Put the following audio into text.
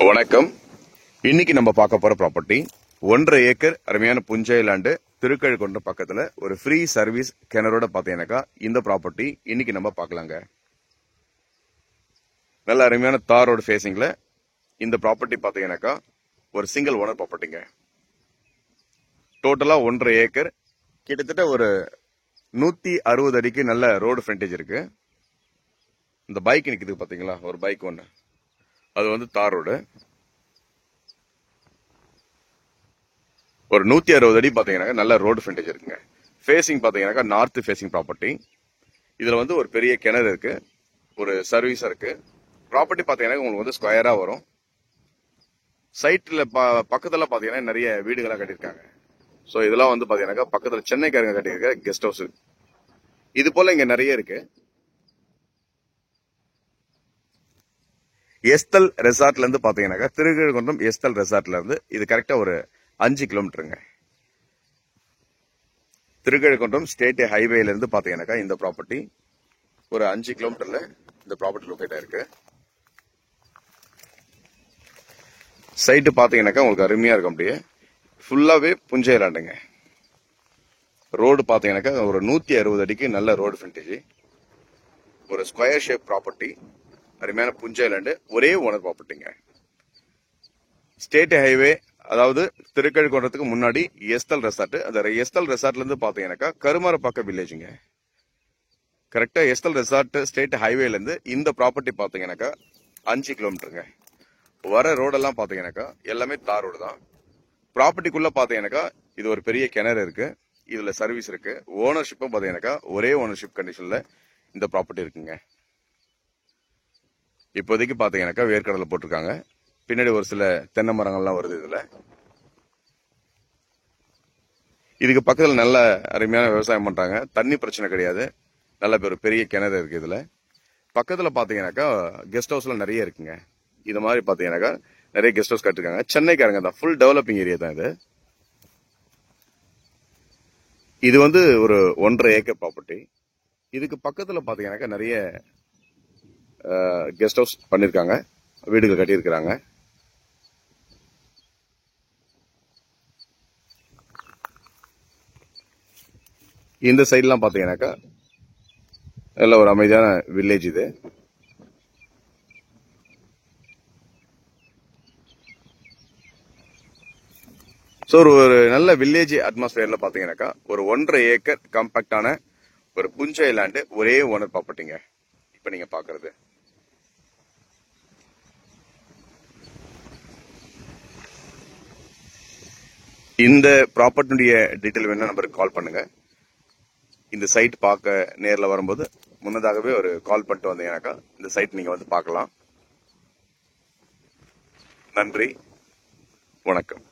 வணக்கம். இன்னைக்கு நம்ம பார்க்க போற ப்ராப்பர்ட்டி 1.5 ஏக்கர் அருமையான புஞ்சை லேண்டு திருக்கழுக்குன்றம் பக்கத்துல ஒரு ஃப்ரீ சர்வீஸ் கிணறோட பாத்தீங்கன்னாக்கா இந்த ப்ராப்பர்ட்டி இன்னைக்கு நம்ம பார்க்கலாங்க. நல்ல அருமையான தார் ரோடு ஃபேசிங்ல இந்த ப்ராப்பர்ட்டி பாத்தீங்கன்னாக்கா ஒரு சிங்கிள் ஓனர் ப்ராப்பர்ட்டிங்க. டோட்டலா 1.5 ஏக்கர், கிட்டத்தட்ட ஒரு 160 அடிக்கு நல்ல ரோடு ஃப்ரண்டேஜ் இருக்கு. இந்த பைக் நிக்குது பாத்தீங்களா, ஒரு பைக் ஒன்று, அது தார் ரோடு. ஒரு 160 அடி பாத்தீங்கன்னா நல்ல ரோடு ஃப்ரண்டேஜ் இருக்குங்க. ஃபேசிங் பாத்தீங்கன்னா நார்த் ஃபேசிங் ப்ராப்பர்ட்டி. இதுல ஒரு பெரிய கிணறு இருக்கு, ஒரு சர்வீஸ் இருக்கு. ப்ராப்பர்ட்டி பாத்தீங்கன்னா உங்களுக்கு ஸ்கொயரா வரும். சைட்ல பக்கத்துல பாத்தீங்கன்னா நிறைய வீடுகளா கட்டியிருக்காங்க. சோ இதெல்லாம் பாத்தீங்கன்னா பக்கத்துல சென்னைக்காரங்க கட்டியிருக்க கெஸ்ட் ஹவுஸ். இது போல இங்க நிறைய இருக்கு. எஸ்தல் ரெசார்ட்ல இருந்து பாத்தீங்கன்னா திருக்கழுக்குன்றம் எஸ்தல் ரெசார்ட்ல இருந்து இது கரெக்டா ஒரு 5 கிலோமீட்டருங்க. திருக்கழுக்குன்றம் ஸ்டேட் ஹைவேல இருந்து பாத்தீங்கன்னா இந்த ப்ராப்பர்ட்டி ஒரு 5 கிலோமீட்டர்ல இந்த ப்ராப்பர்ட்டி லொகேட் ஆயிருக்கு. சைட்டு பாத்தீங்கன்னாக்கா உங்களுக்கு அருமையா இருக்கும். அப்படியே ஃபுல்லாவே புஞ்சை லேண்டுங்க. ரோடு பாத்தீங்கன்னாக்கா ஒரு 160 அடிக்கு நல்ல ரோடு ஃப்ரண்டேஜ், ஒரு ஸ்கொயர் ஷேப் ப்ராப்பர்ட்டி, அருமையான புஞ்சை லேண்டு, ஒரே ஓனர் ப்ராப்பர்ட்டிங்க. ஸ்டேட் ஹைவே, அதாவது திருக்கழுக்குன்றத்துக்கு முன்னாடி எஸ்தல் ரெசார்ட். அந்த எஸ்தல் ரெசார்ட்ல இருந்து பாத்தீங்கன்னாக்கா கருமாரப்பாக்கம் வில்லேஜுங்க. கரெக்டா எஸ்தல் ரெசார்ட் ஸ்டேட் ஹைவேல இருந்து இந்த ப்ராப்பர்ட்டி பாத்தீங்கன்னாக்கா 5 கிலோமீட்டருங்க. வர ரோடெல்லாம் பாத்தீங்கன்னாக்கா எல்லாமே தார் ரோடு தான். ப்ராப்பர்ட்டிக்குள்ள பாத்தீங்கன்னாக்கா இது ஒரு பெரிய கிணறு இருக்கு, இதுல சர்வீஸ் இருக்கு. ஓனர்ஷிப்பும் பாத்தீங்கன்னாக்கா ஒரே ஓனர்ஷிப் கண்டிஷன்ல இந்த ப்ராப்பர்ட்டி இருக்குங்க. இப்போதைக்கு பாத்தீங்கன்னாக்கா வேர்க்கடலை போட்டிருக்காங்க. பின்னாடி ஒரு சில தென்னை மரங்கள்லாம் வருது. இதுக்கு பக்கத்துல நல்ல அருமையான விவசாயம் பண்றாங்க. தண்ணி பிரச்சனை கிடையாது. நல்ல ஒரு பெரிய கிணறு இருக்கு. இதுல பக்கத்துல பாத்தீங்கன்னாக்கா கெஸ்ட் ஹவுஸ்ல நிறைய இருக்குங்க. இது மாதிரி பாத்தீங்கன்னாக்கா நிறைய கெஸ்ட் ஹவுஸ் கட்டிருக்காங்க. சென்னைக்காரங்க தான். ஃபுல் டெவலப்பிங் ஏரியா தான் இது. இது ஒரு 1.5 ஏக்கர் ப்ராப்பர்ட்டி. இதுக்கு பக்கத்துல பாத்தீங்கன்னாக்கா நிறைய கெஸ்ட் ஹவுஸ் பண்ணிருக்காங்க, வீடுகள் கட்டியிருக்கிறாங்க. இந்த சைட்லாம் பாத்தீங்கன்னாக்கா நல்ல ஒரு அமைதியான வில்லேஜ் இது. ஸோ ஒரு நல்ல வில்லேஜ் அட்மாஸ்பியர்ல பாத்தீங்கன்னாக்கா ஒரு 1.5 ஏக்கர் காம்பாக்டான ஒரு புஞ்சை லேண்டு, ஒரே ஓனர் ப்ராப்பர்ட்டிங்க இப்ப நீங்க பாக்குறது. இந்த ப்ராப்பர்ட்டியுடைய டீட்டெயில் வேணா நம்பருக்கு கால் பண்ணுங்க. இந்த சைட் பார்க்க நேரில் வரும்போது முன்னதாகவே ஒரு கால் பண்ணிட்டு வந்தீங்கன்னாக்கா இந்த சைட் நீங்க பார்க்கலாம். நன்றி, வணக்கம்.